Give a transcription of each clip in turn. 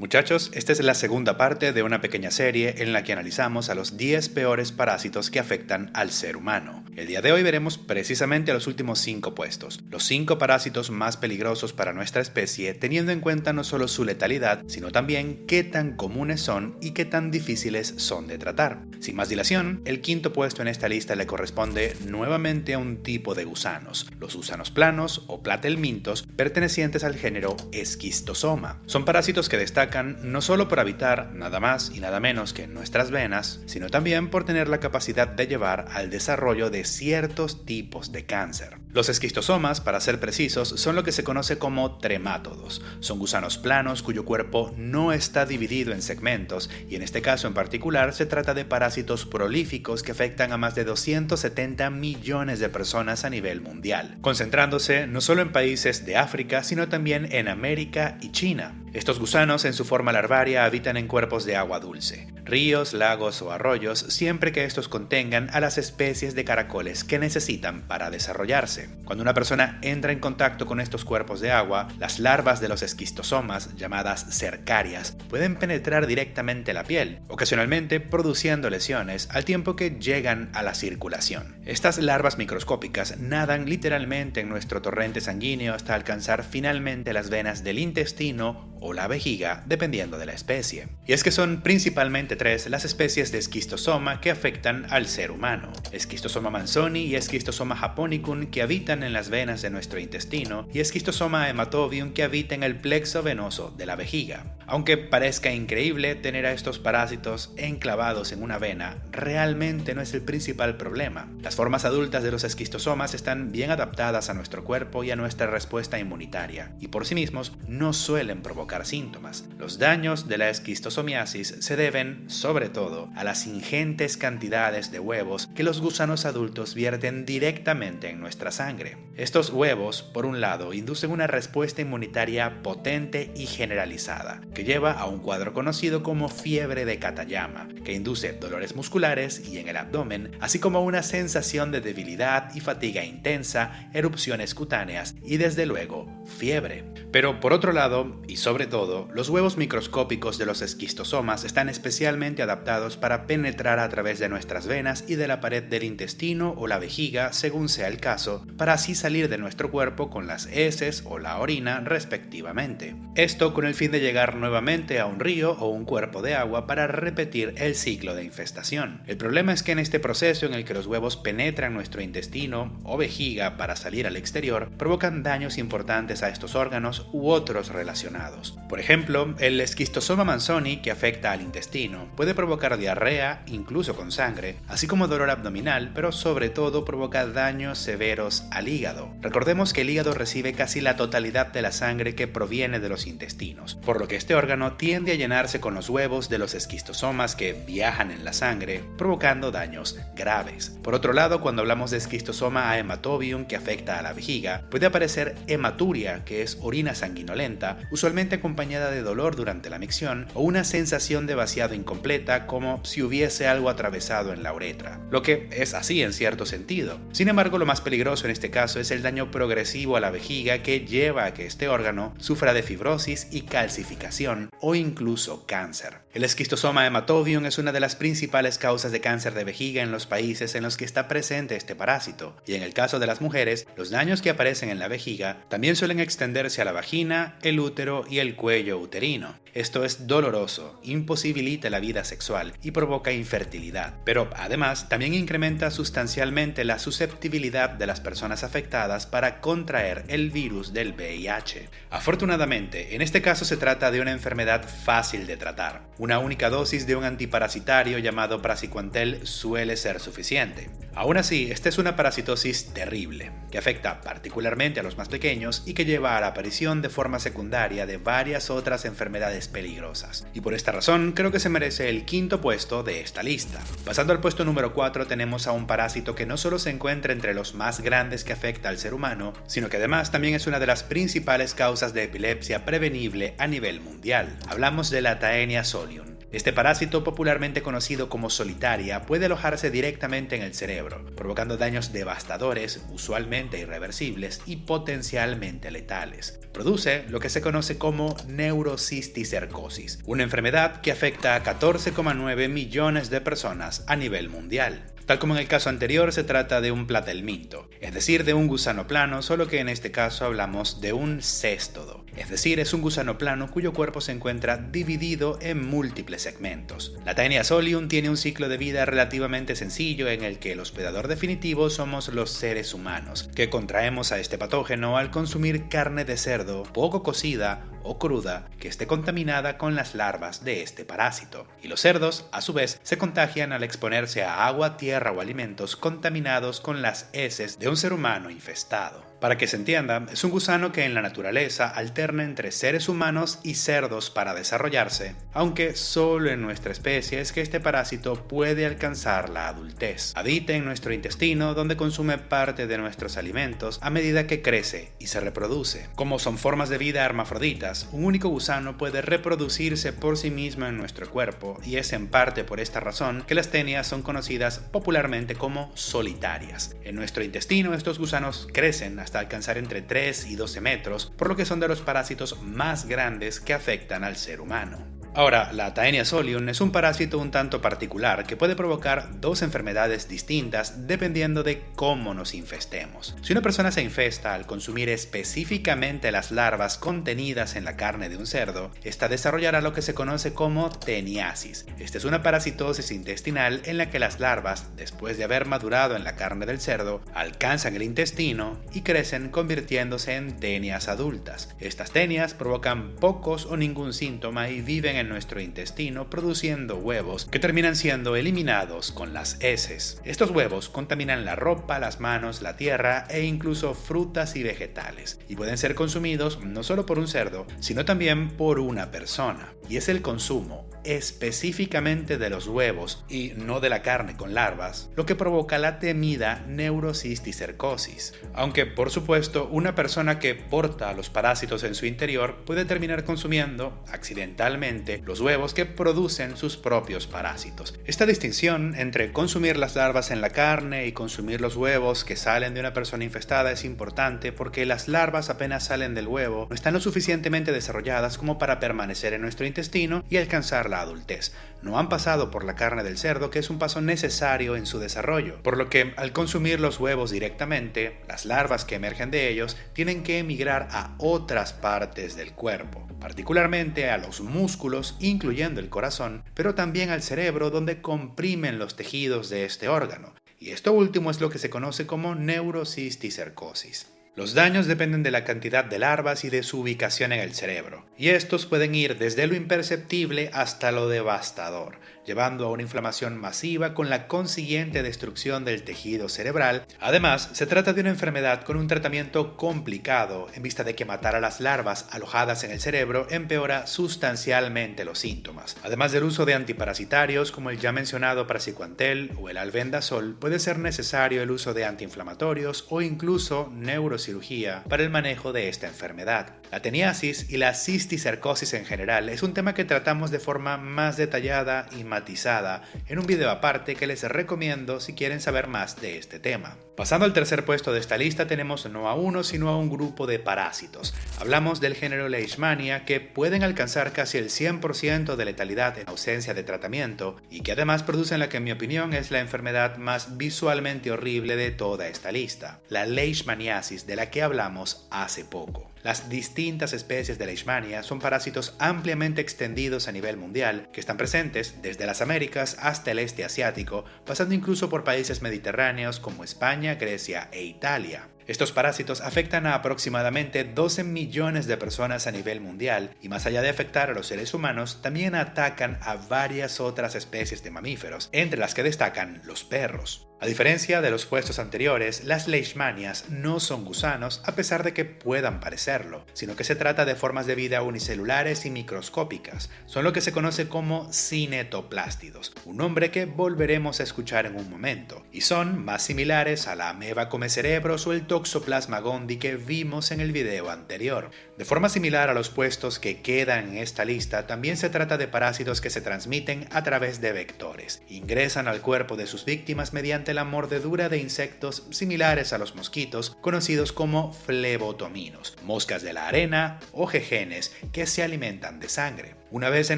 Muchachos, esta es la segunda parte de una pequeña serie en la que analizamos a los 10 peores parásitos que afectan al ser humano. El día de hoy veremos precisamente a los últimos 5 puestos, los 5 parásitos más peligrosos para nuestra especie, teniendo en cuenta no solo su letalidad, sino también qué tan comunes son y qué tan difíciles son de tratar. Sin más dilación, el quinto puesto en esta lista le corresponde nuevamente a un tipo de gusanos, los gusanos planos o platelmintos, pertenecientes al género Schistosoma. Son parásitos que destacan no solo por habitar nada más y nada menos que en nuestras venas, sino también por tener la capacidad de llevar al desarrollo de ciertos tipos de cáncer. Los esquistosomas, para ser precisos, son lo que se conoce como tremátodos. Son gusanos planos cuyo cuerpo no está dividido en segmentos y en este caso en particular se trata de parásitos prolíficos que afectan a más de 270 millones de personas a nivel mundial, concentrándose no solo en países de África, sino también en América y China. Estos gusanos en su forma larvaria habitan en cuerpos de agua dulce, ríos, lagos o arroyos, siempre que estos contengan a las especies de caracoles que necesitan para desarrollarse. Cuando una persona entra en contacto con estos cuerpos de agua, las larvas de los esquistosomas, llamadas cercarias, pueden penetrar directamente la piel, ocasionalmente produciendo lesiones al tiempo que llegan a la circulación. Estas larvas microscópicas nadan literalmente en nuestro torrente sanguíneo hasta alcanzar finalmente las venas del intestino o la vejiga, dependiendo de la especie. Y es que son principalmente 3 las especies de esquistosoma que afectan al ser humano: Schistosoma manzoni y Schistosoma japonicum, que habitan en las venas de nuestro intestino, y Schistosoma hematobium, que habita en el plexo venoso de la vejiga. Aunque parezca increíble, tener a estos parásitos enclavados en una vena realmente no es el principal problema. Las formas adultas de los esquistosomas están bien adaptadas a nuestro cuerpo y a nuestra respuesta inmunitaria, y por sí mismos no suelen provocar síntomas. Los daños de la esquistosomiasis se deben, sobre todo, a las ingentes cantidades de huevos que los gusanos adultos vierten directamente en nuestra sangre. Estos huevos, por un lado, inducen una respuesta inmunitaria potente y generalizada, que lleva a un cuadro conocido como fiebre de Katayama, que induce dolores musculares y en el abdomen, así como una sensación de debilidad y fatiga intensa, erupciones cutáneas y desde luego fiebre. Pero por otro lado, y sobre todo, los huevos microscópicos de los esquistosomas están especialmente adaptados para penetrar a través de nuestras venas y de la pared del intestino o la vejiga, según sea el caso, para así salir de nuestro cuerpo con las heces o la orina respectivamente. Esto con el fin de llegar nuevamente a un río o un cuerpo de agua para repetir el ciclo de infestación. El problema es que en este proceso en el que los huevos penetran nuestro intestino o vejiga para salir al exterior, provocan daños importantes a estos órganos u otros relacionados. Por ejemplo, el Schistosoma manzoni, que afecta al intestino, puede provocar diarrea, incluso con sangre, así como dolor abdominal, pero sobre todo provoca daños severos al hígado. Recordemos que el hígado recibe casi la totalidad de la sangre que proviene de los intestinos, por lo que este órgano tiende a llenarse con los huevos de los esquistosomas que viajan en la sangre, provocando daños graves. Por otro lado, cuando hablamos de Schistosoma hematobium, que afecta a la vejiga, puede aparecer hematuria, que es orina sanguinolenta, usualmente acompañada de dolor durante la micción o una sensación de vaciado incompleta, como si hubiese algo atravesado en la uretra, lo que es así en cierto sentido. Sin embargo, lo más peligroso en este caso es el daño progresivo a la vejiga, que lleva a que este órgano sufra de fibrosis y calcificación o incluso cáncer. El esquistosoma hematobium es una de las principales causas de cáncer de vejiga en los países en los que está presente este parásito, y en el caso de las mujeres, los daños que aparecen en la vejiga también suelen extenderse a la vagina, el útero y el cuello uterino. Esto es doloroso, imposibilita la vida sexual y provoca infertilidad, pero además también incrementa sustancialmente la susceptibilidad de las personas afectadas para contraer el virus del VIH. Afortunadamente, en este caso se trata de una enfermedad fácil de tratar. Una única dosis de un antiparasitario llamado praziquantel suele ser suficiente. Aún así, esta es una parasitosis terrible, que afecta particularmente a los más pequeños y que lleva a la aparición de forma secundaria de varias otras enfermedades peligrosas. Y por esta razón, creo que se merece el quinto puesto de esta lista. Pasando al puesto número 4, tenemos a un parásito que no solo se encuentra entre los más grandes que afecta al ser humano, sino que además también es una de las principales causas de epilepsia prevenible a nivel mundial. Hablamos de la Taenia solium. Este parásito, popularmente conocido como solitaria, puede alojarse directamente en el cerebro, provocando daños devastadores, usualmente irreversibles y potencialmente letales. Produce lo que se conoce como neurocisticercosis, una enfermedad que afecta a 14,9 millones de personas a nivel mundial. Tal como en el caso anterior, se trata de un platelminto, es decir, de un gusano plano, solo que en este caso hablamos de un céstodo. Es decir, es un gusano plano cuyo cuerpo se encuentra dividido en múltiples segmentos. La Taenia solium tiene un ciclo de vida relativamente sencillo en el que el hospedador definitivo somos los seres humanos, que contraemos a este patógeno al consumir carne de cerdo poco cocida o cruda que esté contaminada con las larvas de este parásito. Y los cerdos, a su vez, se contagian al exponerse a agua, tierra o alimentos contaminados con las heces de un ser humano infestado. Para que se entienda, es un gusano que en la naturaleza alterna entre seres humanos y cerdos para desarrollarse, aunque solo en nuestra especie es que este parásito puede alcanzar la adultez. Habita en nuestro intestino, donde consume parte de nuestros alimentos a medida que crece y se reproduce. Como son formas de vida hermafroditas, un único gusano puede reproducirse por sí mismo en nuestro cuerpo, y es en parte por esta razón que las tenias son conocidas popularmente como solitarias. En nuestro intestino estos gusanos crecen hasta alcanzar entre 3 y 12 metros, por lo que son de los parásitos más grandes que afectan al ser humano. Ahora, la Taenia solium es un parásito un tanto particular que puede provocar dos enfermedades distintas dependiendo de cómo nos infestemos. Si una persona se infesta al consumir específicamente las larvas contenidas en la carne de un cerdo, esta desarrollará lo que se conoce como teniasis. Esta es una parasitosis intestinal en la que las larvas, después de haber madurado en la carne del cerdo, alcanzan el intestino y crecen convirtiéndose en tenias adultas. Estas tenias provocan pocos o ningún síntoma y viven en nuestro intestino produciendo huevos que terminan siendo eliminados con las heces. Estos huevos contaminan la ropa, las manos, la tierra e incluso frutas y vegetales, y pueden ser consumidos no solo por un cerdo, sino también por una persona. Y es el consumo específicamente de los huevos y no de la carne con larvas lo que provoca la temida neurocisticercosis. Aunque por supuesto una persona que porta los parásitos en su interior puede terminar consumiendo accidentalmente los huevos que producen sus propios parásitos. Esta distinción entre consumir las larvas en la carne y consumir los huevos que salen de una persona infestada es importante porque las larvas apenas salen del huevo no están lo suficientemente desarrolladas como para permanecer en nuestro intestino y alcanzar la adultez. No han pasado por la carne del cerdo, que es un paso necesario en su desarrollo, por lo que al consumir los huevos directamente, las larvas que emergen de ellos tienen que emigrar a otras partes del cuerpo, particularmente a los músculos, incluyendo el corazón, pero también al cerebro, donde comprimen los tejidos de este órgano. Y esto último es lo que se conoce como neurocisticercosis. Los daños dependen de la cantidad de larvas y de su ubicación en el cerebro, y estos pueden ir desde lo imperceptible hasta lo devastador, llevando a una inflamación masiva con la consiguiente destrucción del tejido cerebral. Además, se trata de una enfermedad con un tratamiento complicado, en vista de que matar a las larvas alojadas en el cerebro empeora sustancialmente los síntomas. Además del uso de antiparasitarios como el ya mencionado praziquantel o el albendazol, puede ser necesario el uso de antiinflamatorios o incluso neurocirugía para el manejo de esta enfermedad. La teniasis y la cisticercosis en general es un tema que tratamos de forma más detallada y matizada en un video aparte que les recomiendo si quieren saber más de este tema. Pasando al tercer puesto de esta lista tenemos no a uno sino a un grupo de parásitos. Hablamos del género Leishmania, que pueden alcanzar casi el 100% de letalidad en ausencia de tratamiento y que además producen la que en mi opinión es la enfermedad más visualmente horrible de toda esta lista, la leishmaniasis, de la que hablamos hace poco. Las distintas especies de Leishmania son parásitos ampliamente extendidos a nivel mundial, que están presentes desde las Américas hasta el este asiático, pasando incluso por países mediterráneos como España, Grecia e Italia. Estos parásitos afectan a aproximadamente 12 millones de personas a nivel mundial y más allá de afectar a los seres humanos, también atacan a varias otras especies de mamíferos, entre las que destacan los perros. A diferencia de los puestos anteriores, las leishmanias no son gusanos a pesar de que puedan parecerlo, sino que se trata de formas de vida unicelulares y microscópicas. Son lo que se conoce como cinetoplástidos, un nombre que volveremos a escuchar en un momento, y son más similares a la ameba come cerebros o el Toxoplasma gondii que vimos en el video anterior. De forma similar a los puestos que quedan en esta lista, también se trata de parásitos que se transmiten a través de vectores. Ingresan al cuerpo de sus víctimas mediante la mordedura de insectos similares a los mosquitos, conocidos como flebotominos, moscas de la arena o jejenes que se alimentan de sangre. Una vez en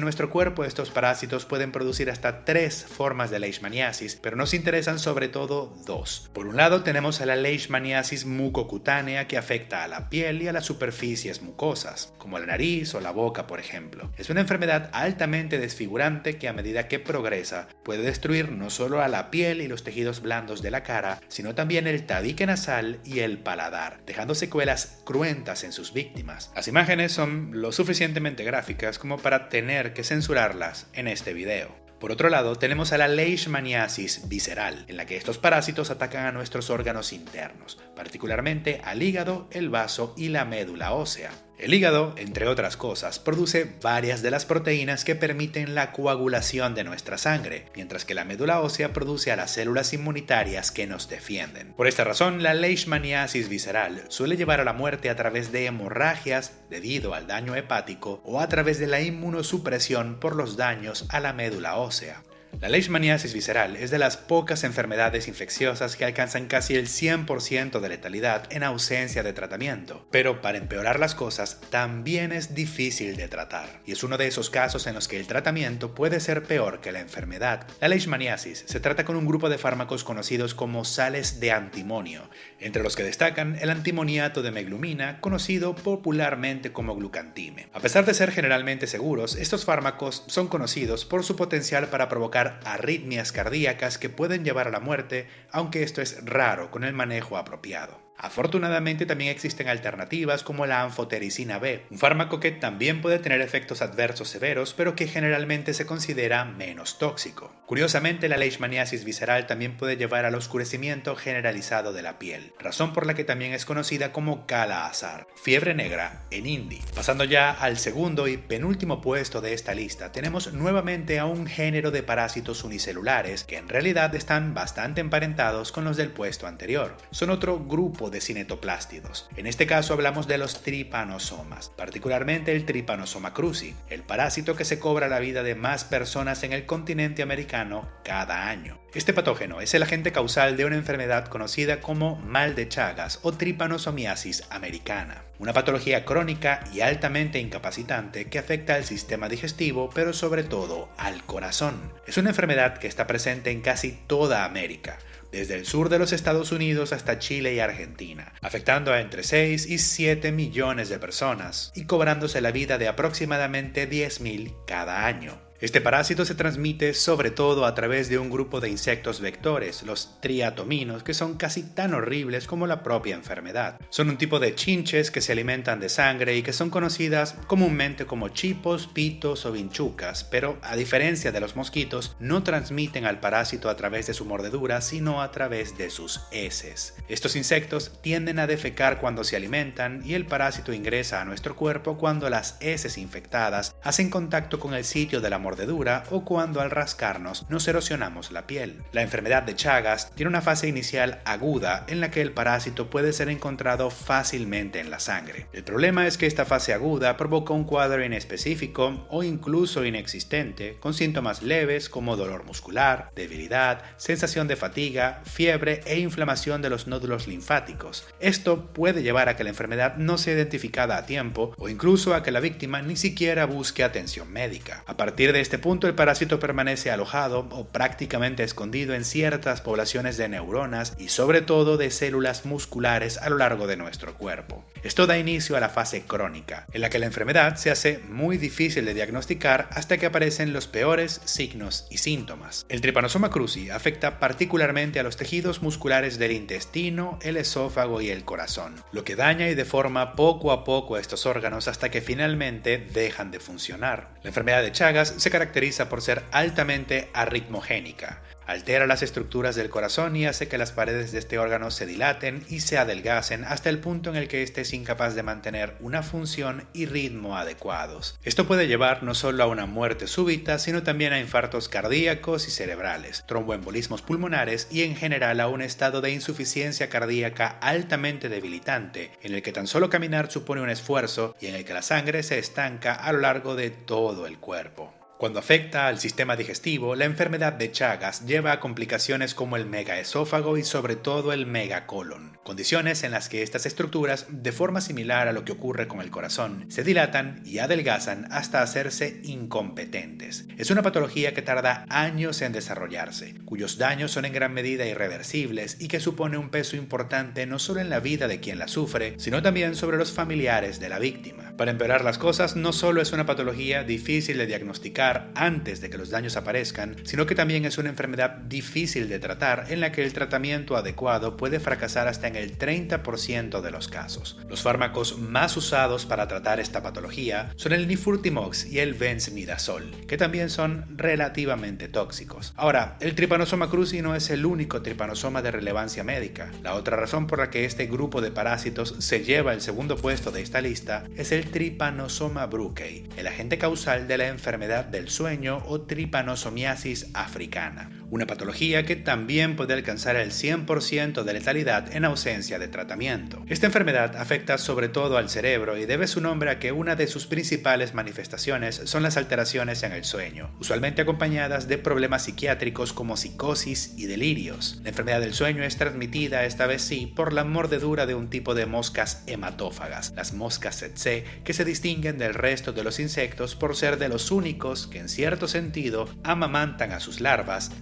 nuestro cuerpo, estos parásitos pueden producir hasta 3 formas de leishmaniasis, pero nos interesan sobre todo 2. Por un lado tenemos a la leishmaniasis mucocutánea, que afecta a la piel y a las superficies mucosas, como la nariz o la boca, por ejemplo. Es una enfermedad altamente desfigurante que a medida que progresa puede destruir no solo a la piel y los tejidos blandos de la cara, sino también el tabique nasal y el paladar, dejando secuelas cruentas en sus víctimas. Las imágenes son lo suficientemente gráficas como para tener que censurarlas en este video. Por otro lado, tenemos a la leishmaniasis visceral, en la que estos parásitos atacan a nuestros órganos internos, particularmente al hígado, el vaso y la médula ósea. El hígado, entre otras cosas, produce varias de las proteínas que permiten la coagulación de nuestra sangre, mientras que la médula ósea produce a las células inmunitarias que nos defienden. Por esta razón, la leishmaniasis visceral suele llevar a la muerte a través de hemorragias debido al daño hepático o a través de la inmunosupresión por los daños a la médula ósea. La leishmaniasis visceral es de las pocas enfermedades infecciosas que alcanzan casi el 100% de letalidad en ausencia de tratamiento, pero para empeorar las cosas también es difícil de tratar, y es uno de esos casos en los que el tratamiento puede ser peor que la enfermedad. La leishmaniasis se trata con un grupo de fármacos conocidos como sales de antimonio, entre los que destacan el antimoniato de meglumina, conocido popularmente como glucantime. A pesar de ser generalmente seguros, estos fármacos son conocidos por su potencial para provocar arritmias cardíacas que pueden llevar a la muerte, aunque esto es raro con el manejo apropiado. Afortunadamente también existen alternativas como la anfotericina B, un fármaco que también puede tener efectos adversos severos, pero que generalmente se considera menos tóxico. Curiosamente, la leishmaniasis visceral también puede llevar al oscurecimiento generalizado de la piel, razón por la que también es conocida como Kala Azar, fiebre negra en hindi. Pasando ya al segundo y penúltimo puesto de esta lista, tenemos nuevamente a un género de parásitos unicelulares que en realidad están bastante emparentados con los del puesto anterior. Son otro grupo de cinetoplástidos. En este caso hablamos de los tripanosomas, particularmente el Trypanosoma cruzi, el parásito que se cobra la vida de más personas en el continente americano cada año. Este patógeno es el agente causal de una enfermedad conocida como mal de Chagas o tripanosomiasis americana, una patología crónica y altamente incapacitante que afecta al sistema digestivo, pero sobre todo al corazón. Es una enfermedad que está presente en casi toda América, desde el sur de los Estados Unidos hasta Chile y Argentina, afectando a entre 6 y 7 millones de personas y cobrándose la vida de aproximadamente 10.000 cada año. Este parásito se transmite sobre todo a través de un grupo de insectos vectores, los triatominos, que son casi tan horribles como la propia enfermedad. Son un tipo de chinches que se alimentan de sangre y que son conocidas comúnmente como chipos, pitos o vinchucas, pero a diferencia de los mosquitos, no transmiten al parásito a través de su mordedura, sino a través de sus heces. Estos insectos tienden a defecar cuando se alimentan y el parásito ingresa a nuestro cuerpo cuando las heces infectadas hacen contacto con el sitio de la mordedura o cuando al rascarnos nos erosionamos la piel. La enfermedad de Chagas tiene una fase inicial aguda en la que el parásito puede ser encontrado fácilmente en la sangre. El problema es que esta fase aguda provoca un cuadro inespecífico o incluso inexistente, con síntomas leves como dolor muscular, debilidad, sensación de fatiga, fiebre e inflamación de los nódulos linfáticos. Esto puede llevar a que la enfermedad no sea identificada a tiempo o incluso a que la víctima ni siquiera busque atención médica. A partir de este punto, el parásito permanece alojado o prácticamente escondido en ciertas poblaciones de neuronas y sobre todo de células musculares a lo largo de nuestro cuerpo. Esto da inicio a la fase crónica, en la que la enfermedad se hace muy difícil de diagnosticar hasta que aparecen los peores signos y síntomas. El Trypanosoma cruzi afecta particularmente a los tejidos musculares del intestino, el esófago y el corazón, lo que daña y deforma poco a poco estos órganos hasta que finalmente dejan de funcionar. La enfermedad de Chagas se caracteriza por ser altamente arritmogénica. Altera las estructuras del corazón y hace que las paredes de este órgano se dilaten y se adelgacen hasta el punto en el que éste es incapaz de mantener una función y ritmo adecuados. Esto puede llevar no solo a una muerte súbita, sino también a infartos cardíacos y cerebrales, tromboembolismos pulmonares y en general a un estado de insuficiencia cardíaca altamente debilitante, en el que tan solo caminar supone un esfuerzo y en el que la sangre se estanca a lo largo de todo el cuerpo. Cuando afecta al sistema digestivo, la enfermedad de Chagas lleva a complicaciones como el megaesófago y sobre todo el megacolon, condiciones en las que estas estructuras, de forma similar a lo que ocurre con el corazón, se dilatan y adelgazan hasta hacerse incompetentes. Es una patología que tarda años en desarrollarse, cuyos daños son en gran medida irreversibles y que supone un peso importante no solo en la vida de quien la sufre, sino también sobre los familiares de la víctima. Para empeorar las cosas, no solo es una patología difícil de diagnosticar antes de que los daños aparezcan, sino que también es una enfermedad difícil de tratar en la que el tratamiento adecuado puede fracasar hasta en el 30% de los casos. Los fármacos más usados para tratar esta patología son el nifurtimox y el benzimidazol, que también son relativamente tóxicos. Ahora, el Trypanosoma cruzi no es el único tripanosoma de relevancia médica. La otra razón por la que este grupo de parásitos se lleva el segundo puesto de esta lista es el Trypanosoma brucei, el agente causal de la enfermedad del sueño o tripanosomiasis africana, una patología que también puede alcanzar el 100% de letalidad en ausencia de tratamiento. Esta enfermedad afecta sobre todo al cerebro y debe su nombre a que una de sus principales manifestaciones son las alteraciones en el sueño, usualmente acompañadas de problemas psiquiátricos como psicosis y delirios. La enfermedad del sueño es transmitida, esta vez sí, por la mordedura de un tipo de moscas hematófagas, las moscas tsetse, que se distinguen del resto de los insectos por ser de los únicos que en cierto sentido amamantan a sus larvas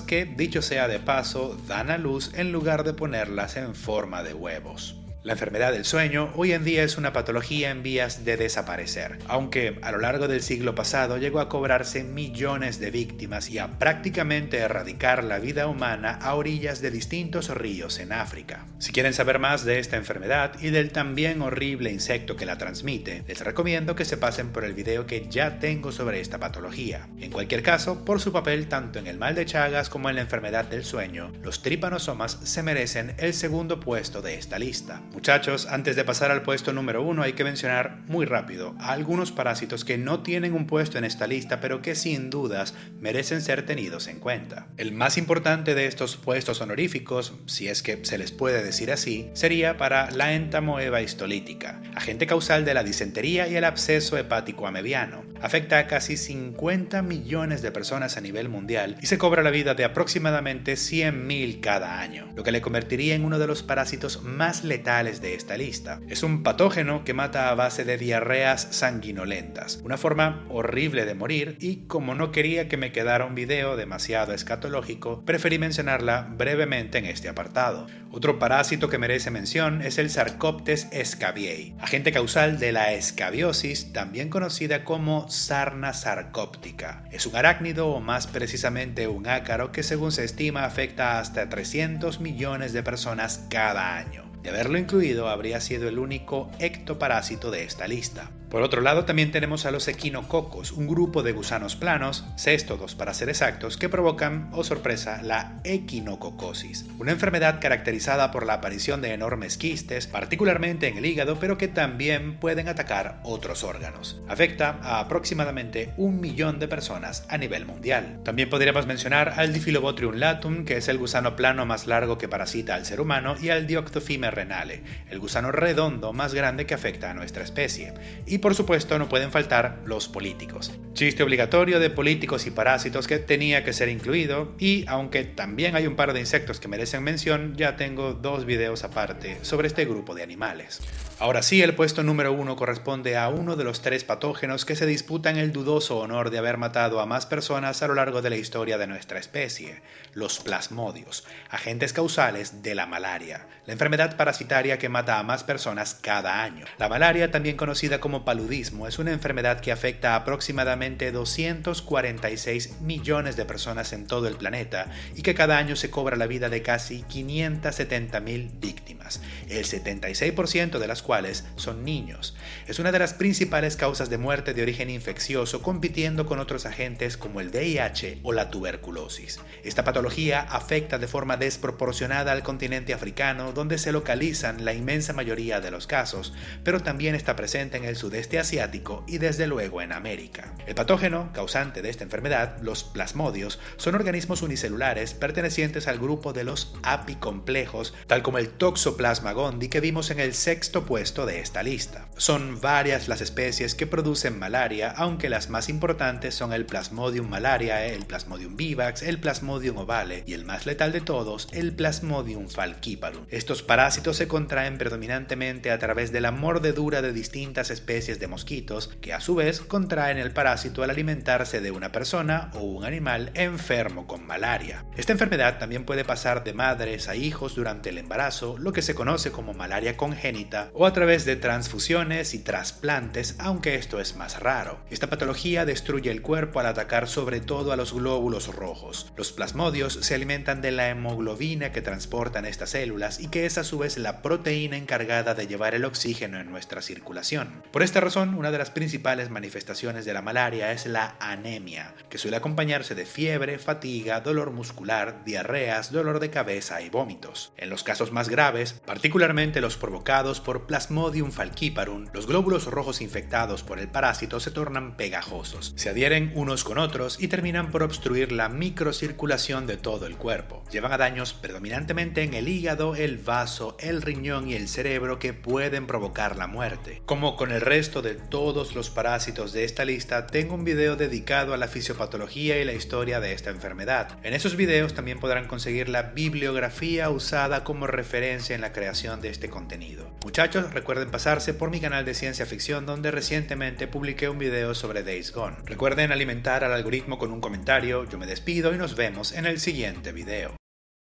que, dicho sea de paso, dan a luz en lugar de ponerlas en forma de huevos. La enfermedad del sueño hoy en día es una patología en vías de desaparecer, aunque a lo largo del siglo pasado llegó a cobrarse millones de víctimas y a prácticamente erradicar la vida humana a orillas de distintos ríos en África. Si quieren saber más de esta enfermedad y del también horrible insecto que la transmite, les recomiendo que se pasen por el video que ya tengo sobre esta patología. En cualquier caso, por su papel tanto en el mal de Chagas como en la enfermedad del sueño, los tripanosomas se merecen el segundo puesto de esta lista. Muchachos, antes de pasar al puesto número 1 hay que mencionar muy rápido a algunos parásitos que no tienen un puesto en esta lista pero que sin dudas merecen ser tenidos en cuenta. El más importante de estos puestos honoríficos, si es que se les puede decir así, sería para la entamoeba histolítica, agente causal de la disentería y el absceso hepático amebiano. Afecta a casi 50 millones de personas a nivel mundial y se cobra la vida de aproximadamente 100.000 cada año, lo que le convertiría en uno de los parásitos más letales de esta lista. Es un patógeno que mata a base de diarreas sanguinolentas, una forma horrible de morir y como no quería que me quedara un video demasiado escatológico, preferí mencionarla brevemente en este apartado. Otro parásito que merece mención es el Sarcoptes scabiei, agente causal de la escabiosis, también conocida como sarna sarcóptica. Es un arácnido o más precisamente un ácaro que según se estima afecta hasta 300 millones de personas cada año. De haberlo incluido, habría sido el único ectoparásito de esta lista. Por otro lado, también tenemos a los equinococos, un grupo de gusanos planos, céstodos para ser exactos, que provocan, oh sorpresa, la equinococosis, una enfermedad caracterizada por la aparición de enormes quistes, particularmente en el hígado, pero que también pueden atacar otros órganos. Afecta a aproximadamente 1 millón de personas a nivel mundial. También podríamos mencionar al Diphyllobothrium latum, que es el gusano plano más largo que parasita al ser humano, y al Dioctophyme renale, el gusano redondo más grande que afecta a nuestra especie. Y por supuesto no pueden faltar los políticos. Chiste obligatorio de políticos y parásitos que tenía que ser incluido y aunque también hay un par de insectos que merecen mención, ya tengo 2 videos aparte sobre este grupo de animales. Ahora sí, el puesto número 1 corresponde a uno de los 3 patógenos que se disputan el dudoso honor de haber matado a más personas a lo largo de la historia de nuestra especie, los plasmodios, agentes causales de la malaria, la enfermedad parasitaria que mata a más personas cada año. La malaria, también conocida como paludismo, es una enfermedad que afecta a aproximadamente 246 millones de personas en todo el planeta y que cada año se cobra la vida de casi 570.000 víctimas, el 76% de las cuales cuales son niños. Es una de las principales causas de muerte de origen infeccioso, compitiendo con otros agentes como el VIH o la tuberculosis. Esta patología afecta de forma desproporcionada al continente africano, donde se localizan la inmensa mayoría de los casos, pero también está presente en el sudeste asiático y desde luego en América. El patógeno causante de esta enfermedad, los plasmodios, son organismos unicelulares pertenecientes al grupo de los apicomplejos, tal como el Toxoplasma gondii que vimos en el sexto puesto de esta lista. Son varias las especies que producen malaria, aunque las más importantes son el Plasmodium malariae, el Plasmodium vivax, el Plasmodium ovale y el más letal de todos, el Plasmodium falciparum. Estos parásitos se contraen predominantemente a través de la mordedura de distintas especies de mosquitos, que a su vez contraen el parásito al alimentarse de una persona o un animal enfermo con malaria. Esta enfermedad también puede pasar de madres a hijos durante el embarazo, lo que se conoce como malaria congénita, o a través de transfusiones y trasplantes, aunque esto es más raro. Esta patología destruye el cuerpo al atacar sobre todo a los glóbulos rojos. Los plasmodios se alimentan de la hemoglobina que transportan estas células y que es a su vez la proteína encargada de llevar el oxígeno en nuestra circulación. Por esta razón, una de las principales manifestaciones de la malaria es la anemia, que suele acompañarse de fiebre, fatiga, dolor muscular, diarreas, dolor de cabeza y vómitos. En los casos más graves, particularmente los provocados por Plasmodium falciparum, los glóbulos rojos infectados por el parásito se tornan pegajosos, se adhieren unos con otros y terminan por obstruir la microcirculación de todo el cuerpo. Llevan a daños predominantemente en el hígado, el vaso, el riñón y el cerebro que pueden provocar la muerte. Como con el resto de todos los parásitos de esta lista, tengo un video dedicado a la fisiopatología y la historia de esta enfermedad. En esos videos también podrán conseguir la bibliografía usada como referencia en la creación de este contenido. Muchachos, recuerden pasarse por mi canal de ciencia ficción, donde recientemente publiqué un video sobre Days Gone. Recuerden alimentar al algoritmo con un comentario. Yo me despido y nos vemos en el siguiente video.